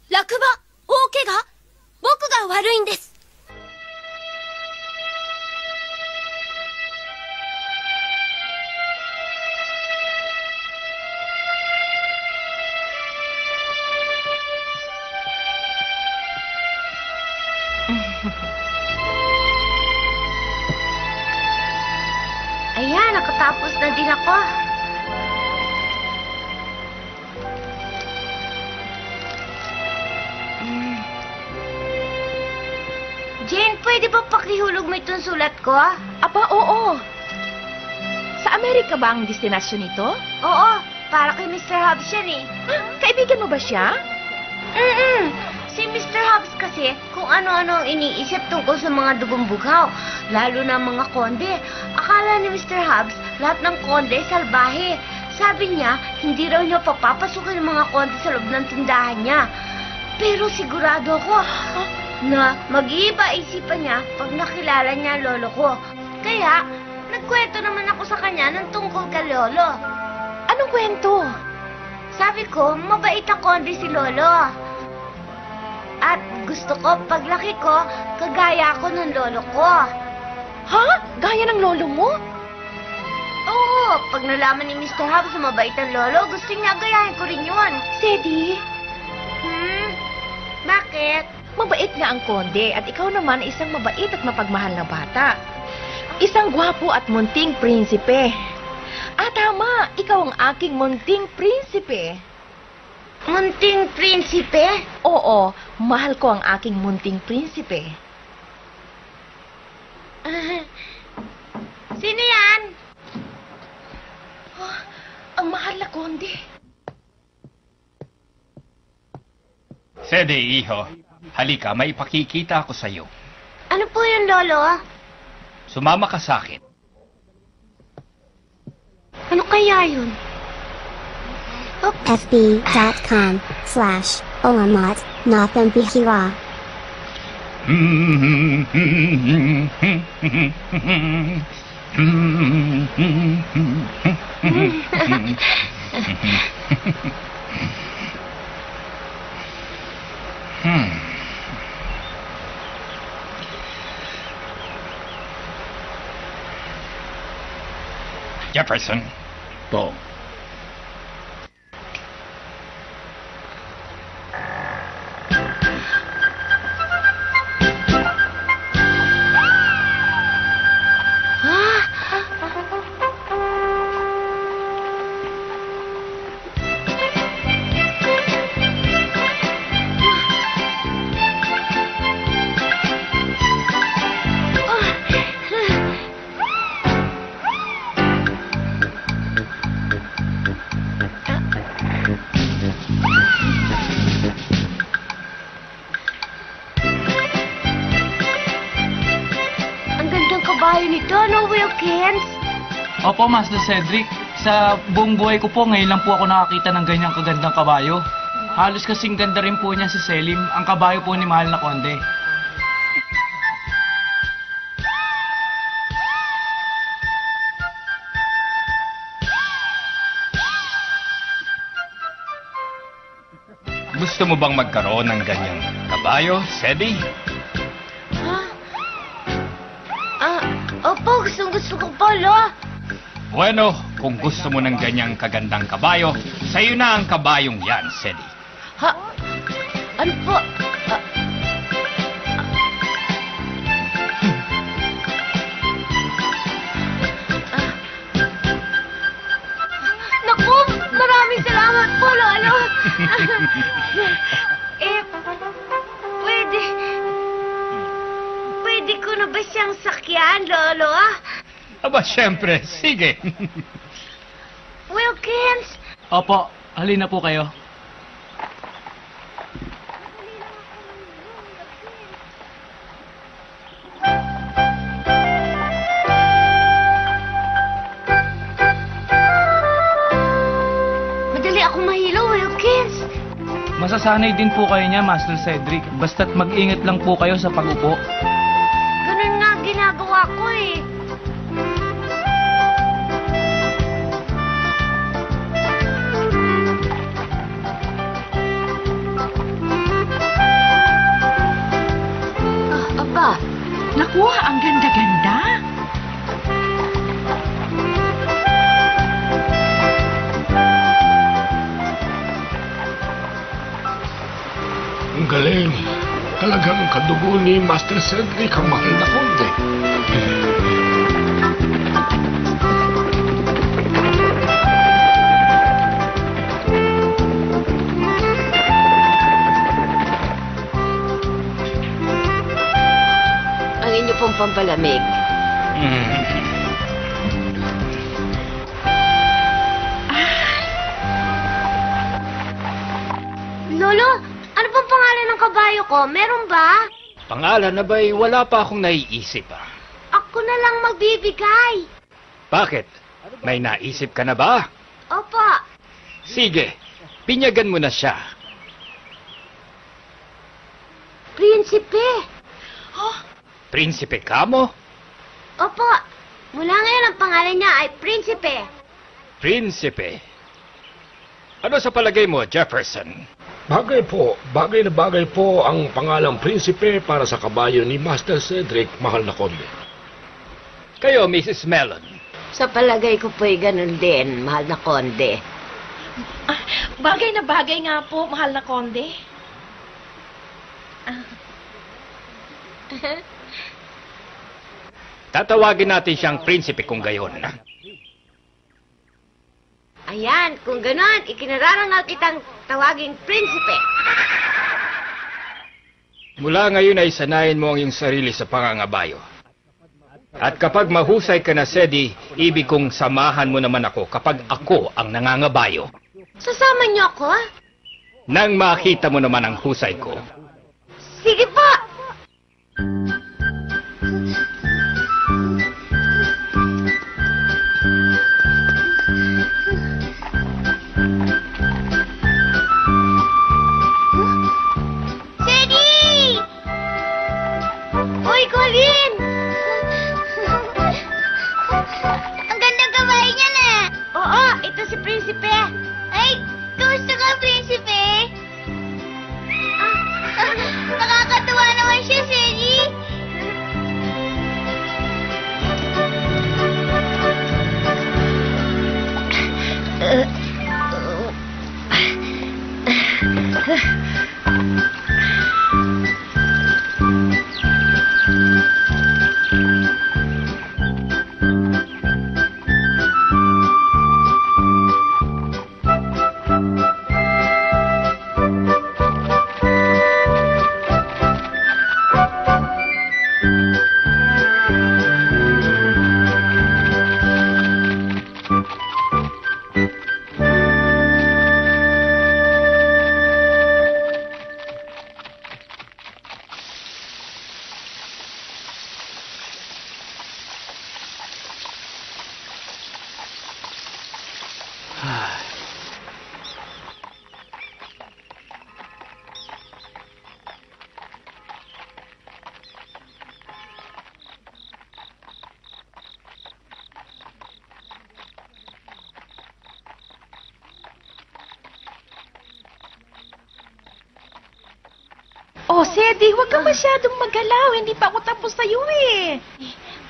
落馬、大怪我、僕が悪いんです。Ayan, nakatapos na din ako. Jane, pwede ba pakihulog mo itong sulat ko? Aba, oo. Sa Amerika ba ang destinasyon nito? Oo, para kay Mr. Hobbs yan eh. Kaibigan mo ba siya? Si Mr. Hobbs kasi kung ano-ano ang iniisip tungkol sa mga dugong bughaw, lalo na mga konde. Akala ni Mr. Hobbs, lahat ng konde salbahe. Sabi niya, hindi raw niya papapasukin ng mga konde sa loob ng tindahan niya. Pero sigurado ako na mag-iiba isipan niya pag nakilala niya ang lolo ko. Kaya, nagkwento naman ako sa kanya ng tungkol kay lolo. Anong kwento? Sabi ko, mabait ang konde si lolo. At gusto ko, paglaki ko, kagaya ako ng lolo ko. Ha? Gaya ng lolo mo? Oo, pag nalaman ni Mr. Hobbs na mabait ang lolo, gusto niya gayahin ko rin yun. Sedi, Bakit? mabait nga ang konde at ikaw naman isang mabait at mapagmahal na bata. Isang gwapo at munting prinsipe. Tama, ikaw ang aking munting prinsipe. Munting prinsipe? Oo, mahal ko ang aking munting prinsipe. Sino yan? Ang mahal na konde. Sede, iho. Halika, may ipakikita ako sa'yo. Ano po yun, lolo? Sumama ka sa akin. Ano kaya yun? fb.com/Olamat-Napambihira. Jefferson. Po. Kabayo nito, no, Wilkins? Opo, Master Cedric. Sa buong buhay ko po, ngayon lang po ako nakakita ng ganyang kagandang kabayo. Halos kasing ganda rin po niya si Selim, ang kabayo po ni Mahal na Konde. Gusto mo bang magkaroon ng ganyang kabayo, Sedi? Opo, gusto ko po, lo. Bueno, kung gusto mo ng ganyang kagandang kabayo, sa'yo na ang kabayong yan, Sedi. Ha? Ano po? Naku, maraming salamat po, lolo. Pwede ko na ba siyang sakyan, lolo? Aba, syempre. Sige. Wilkins? Opo, halina po kayo. Madali akong mahilo, Wilkins. Masasanay din po kayo niya, Master Cedric. Basta't mag-ingat lang po kayo sa pag-upo. Ganun nga ginagawa ko eh. Naku, ang ganda-ganda. Ang galing. Talagang kadugo ni Master Cedric ang mahal na konde. Ang inyo pong pampalamig. Lolo, ano pong pangalan ng kabayo ko? Meron ba? Pangalan na ba'y wala pa akong naiisip ah. Ako na lang magbibigay. Bakit? May naisip ka na ba? Opo. Sige, pinyagan mo na siya. Prinsipe. Prinsipe ka mo? Opo. Mula ngayon ang pangalan niya ay Prinsipe. Prinsipe. Ano sa palagay mo, Jefferson? Bagay na bagay po ang pangalang prinsipe para sa kabayo ni Master Cedric, mahal na konde. Kayo, Mrs. Mellon. Sa palagay ko po'y ganun din, mahal na konde. Bagay na bagay nga po, mahal na konde. Tatawagin natin siyang prinsipe kung gayon. Ayan, kung ganon, ikinararangal kitang tawaging Prinsipe. Mula ngayon ay sanayin mo ang iyong sarili sa pangangabayo. At kapag mahusay ka na, Sedi, ibig kong samahan mo naman ako kapag ako ang nangangabayo. Sasama niyo ako? Nang makita mo naman ang husay ko. Sige po! Teddy! Uy, Colin! Ang gandang kabahay niya na! Oo, ito si Prinsipe. Ay, gusto ka, Prinsipe? Nakakatuwa naman siya, Teddy. Oh, Sedi, huwag ka masyadong magalaw. Hindi pa ako tapos sa'yo eh.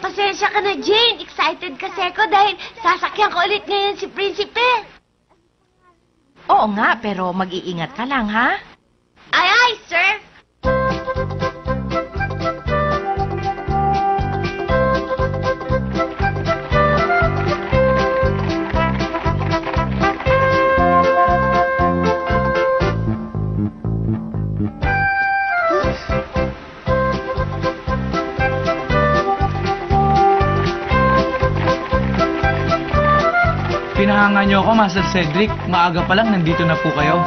Pasensya ka na, Jane. Excited kasi ako dahil sasakyan ko ulit ngayon si Prinsipe. Oo nga, pero mag-iingat ka lang, ha? Ay, sir. Pinahanga niyo ako, Master Cedric. Maaga pa lang, nandito na po kayo.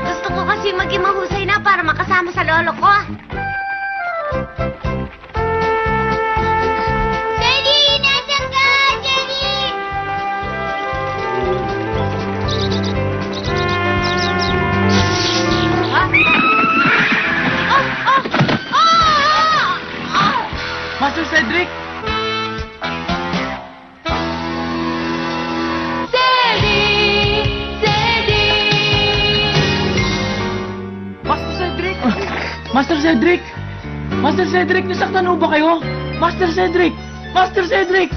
Gusto ko kasi maging mahusay na para makasama sa lolo ko. Jenny! Nasaan ka, Jenny? Master Cedric! Master Cedric! Master Cedric, nasaktan ho ba kayo? Master Cedric! Master Cedric!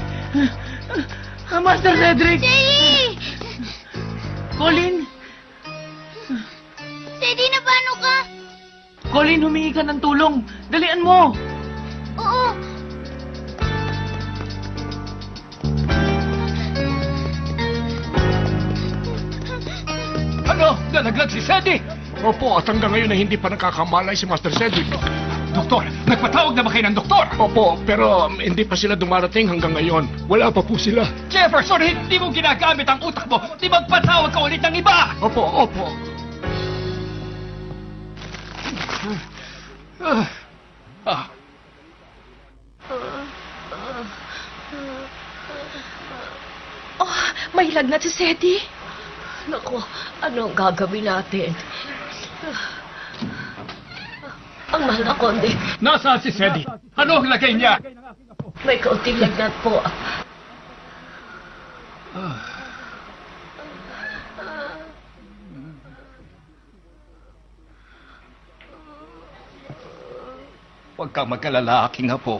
Master Cedric! Teddy! Colin! Teddy, na paano ka? Colin, humingi ka ng tulong. Dalian mo! Oo. Ano? Nalaglag si Sedi! Opo, at hanggang ngayon ay hindi pa nakakamalay si Master Cedric. Doktor, nagpatawag na ba kayo ng doktor? Opo, pero hindi pa sila dumarating hanggang ngayon. Wala pa po sila. Jefferson, hindi mo ginagamit ang utak mo. Di magpatawag ka ulit ng iba! Opo, opo. Ah. Oh, may lagnat si Sedi. Naku, ano ang gagawin natin? Ang mahal na konde, Nasaan si Sedi? Ano ang lagay niya? may kaunting lagnat po. Huwag kang mag-alala, aking apo.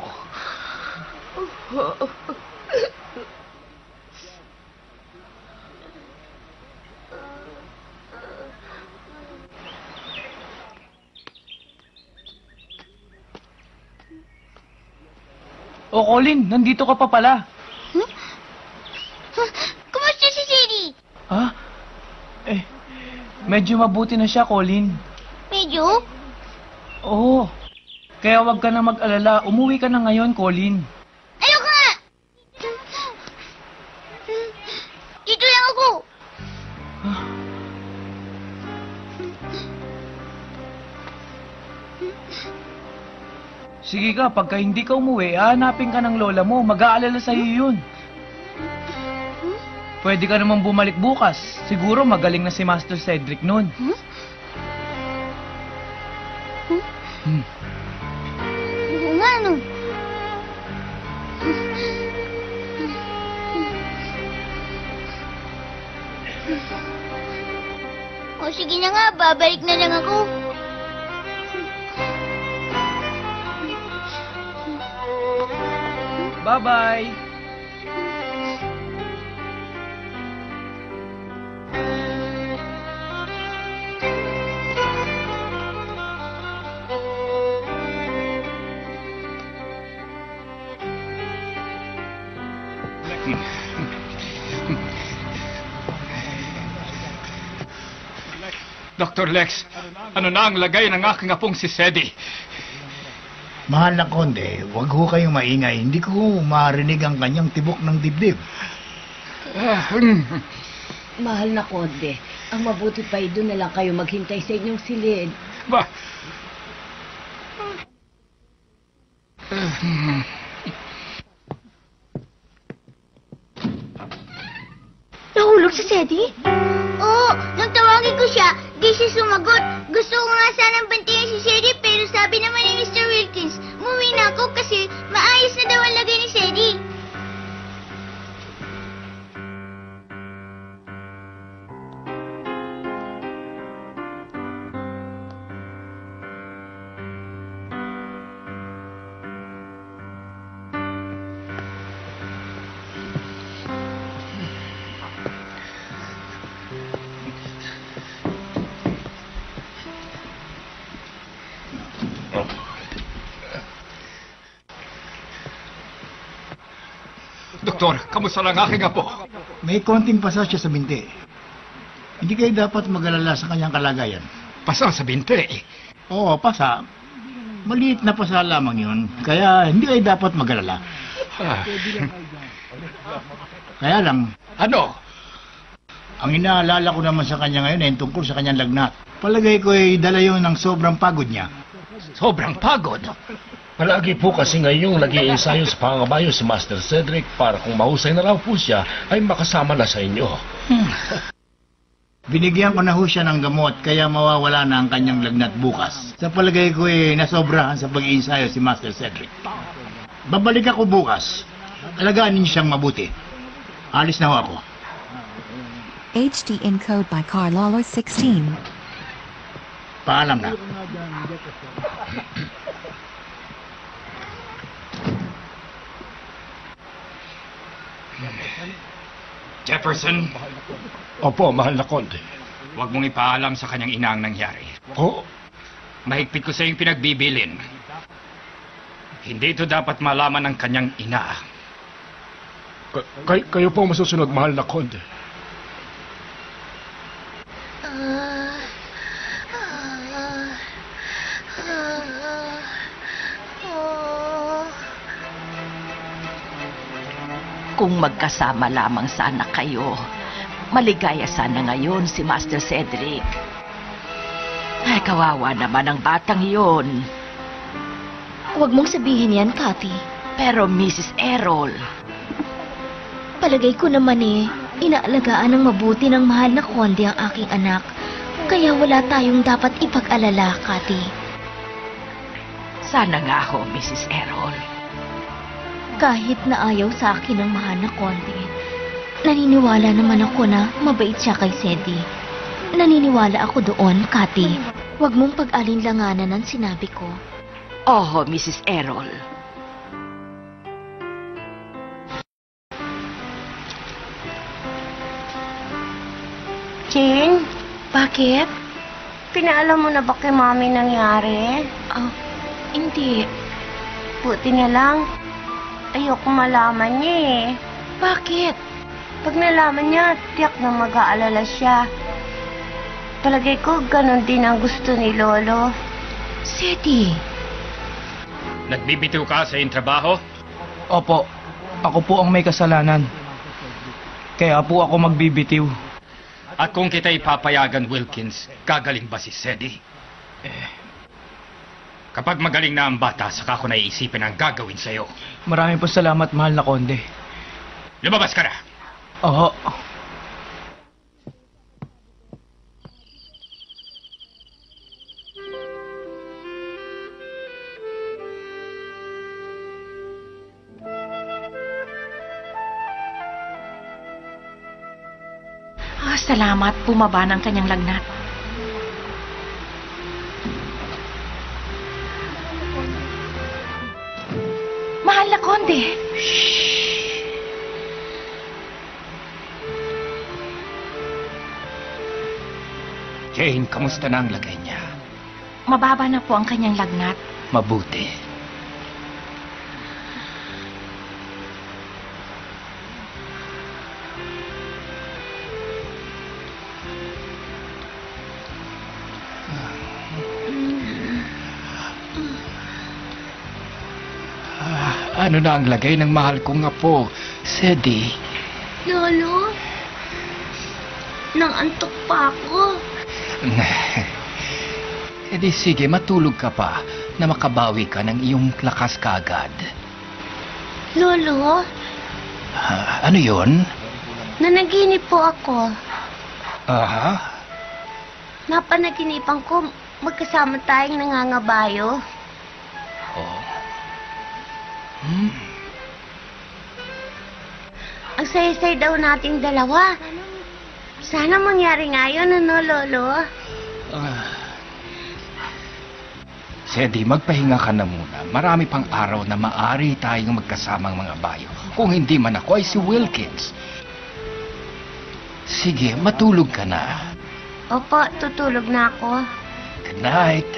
O Colin, nandito ka pa pala. Kumusta si Teddy? Ha? Medyo mabuti na siya, Colin. Medyo? Oo. Kaya wag ka na mag-alala. Umuwi ka na ngayon, Colin. Ayoko nga! Dito lang ako. Sige ka, pagka hindi ka umuwi, hahanapin ka ng lola mo. Mag-aalala sa'yo yun. Pwede ka naman bumalik bukas. Siguro magaling na si Master Cedric nun. Oo nga, no? O sige na nga, babalik na lang ako. Bye-bye! Dr. Lex, ano na ang lagay ng aking apong si Sedi? Mahal na konde, huwag ho kayong maingay. Hindi ko marinig ang kanyang tibok ng dibdib. Mahal na konde, ang mabuti pa doon na lang kayo maghintay sa inyong silid. Ba? Nahulog si Teddy? Oo, nung tawagin ko siya, di siya sumagot. Gusto ko nga sanang bantayan si Teddy, pero sabi naman ni Mr. Wilkins, umuwi na ako kasi maayos na daw ang lagay ni Teddy. Doktor, kamusta lang aking apo? May konting pasa siya sa binti. Hindi kayo dapat mag-alala sa kanyang kalagayan. Pasa sa binti. Oo, pasa. Maliit na pasa lamang yun. Kaya hindi kayo dapat mag-alala. Ah, Kaya lang, ano? ang inaalala ko naman sa kanya ngayon ay tungkol sa kanyang lagnat. Palagay ko ay dala yun ng sobrang pagod niya. Sobrang pagod. Palagi po kasi ngayong nag-iensayo sa pangabayo si Master Cedric para kung mahusay na raw po siya ay makasama na sa inyo. Binigyan ko na ho siya ng gamot kaya mawawala na ang kanyang lagnat bukas. Sa palagay ko ay nasobrahan sa pag-iensayo si Master Cedric. Babalik ako bukas. Alagaan niyo siyang mabuti. Alis na ho ako. HD encode by Carlolo 16. Paalam na. Jefferson, Opo, mahal na konde. huwag mong ipaalam sa kanyang ina ang nangyari. Oh, Mahigpit ko sa iyong pinagbibilin. Hindi ito dapat malaman ng kanyang ina. kayo po ang masusunod, mahal na konde. Kung magkasama lamang sana kayo, maligaya sana ngayon si Master Cedric. Ay, kawawa naman ang batang iyon. Huwag mong sabihin yan, Cathy. Pero Mrs. Errol, Palagay ko naman inaalagaan ng mabuti ng mahal na konde ang aking anak. Kaya wala tayong dapat ipag-alala, Cathy. sana nga ho, Mrs. Errol. Kahit na ayaw sa akin ng mahal na konde, naniniwala naman ako na mabait siya kay Sedi. Naniniwala ako doon, Cathy. Huwag mong pag-alinlanganan ang sinabi ko. Oho, Mrs. Errol. Jane, Bakit? pinaalam mo na ba kay Mami nangyari? Hindi. Buti na lang. Ayoko malaman niya eh. Bakit? Pag nalaman niya, tiyak na mag-aalala siya. Palagay ko, ganun din ang gusto ni Lolo. Sedi. Nagbibitiw ka sa iyong trabaho? Opo, ako po ang may kasalanan. Kaya po ako magbibitiw. At kung kita ipapayagan, Wilkins, gagaling ba si Sedi? Kapag magaling na ang bata, saka ko naiisipin ang gagawin sa'yo. Maraming po salamat, mahal na konde. Lumabas ka na! Oo. Salamat, bumaba ng kanyang lagnat. Mahal na konde. Jane, kamusta na ang lagay niya? Mababa na po ang kanyang lagnat. Mabuti. Ano na ang lagay ng mahal kong apo, Sedi? Lolo? Nangantok pa ako. E di sige, matulog ka pa na makabawi ka ng iyong lakas kaagad. Lolo, Ano yon? nanaginip po ako. Aha? Napanaginipan ko, magkasama tayong nangangabayo. Oh. Ang saya-saya daw nating dalawa. Sana mangyari nga yun, ano, Lolo? Sedi, magpahinga ka na muna. Marami pang araw na maari tayong magkasamang mga bayo. Kung hindi man ako ay si Wilkins. Sige, matulog ka na. Opo, tutulog na ako. Good night.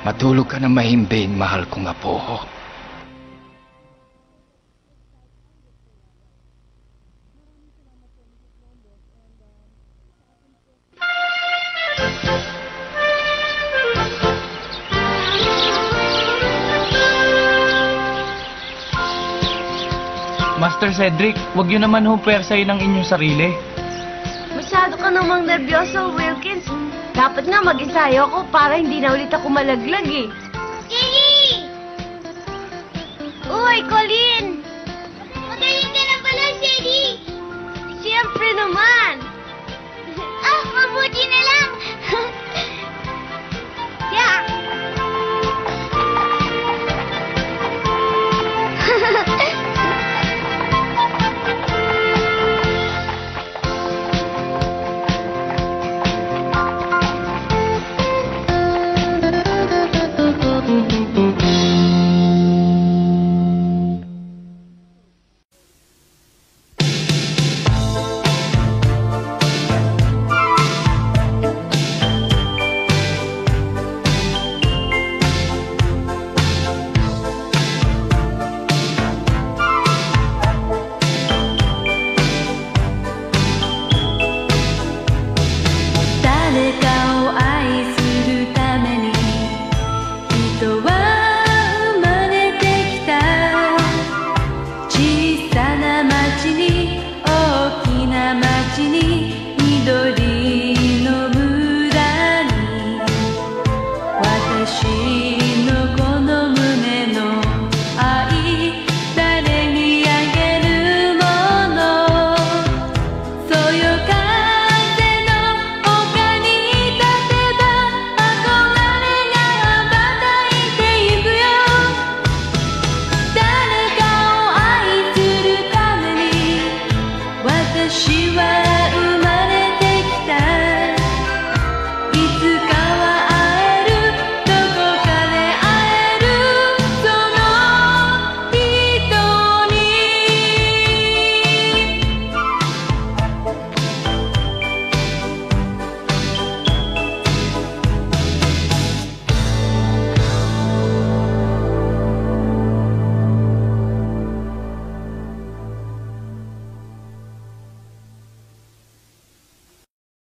Matulog ka na mahimbing, mahal kong apo. Master Cedric, wag yun naman ho persayin ang inyong sarili. Masyado ka namang nervyoso, Wilkins. Dapat nga mag-ensayo ako para hindi na ulit ako malaglag eh. Jenny! Uy, Colleen! Magaling ka na pala, Sedi! Siyempre naman! Mabuti na lang!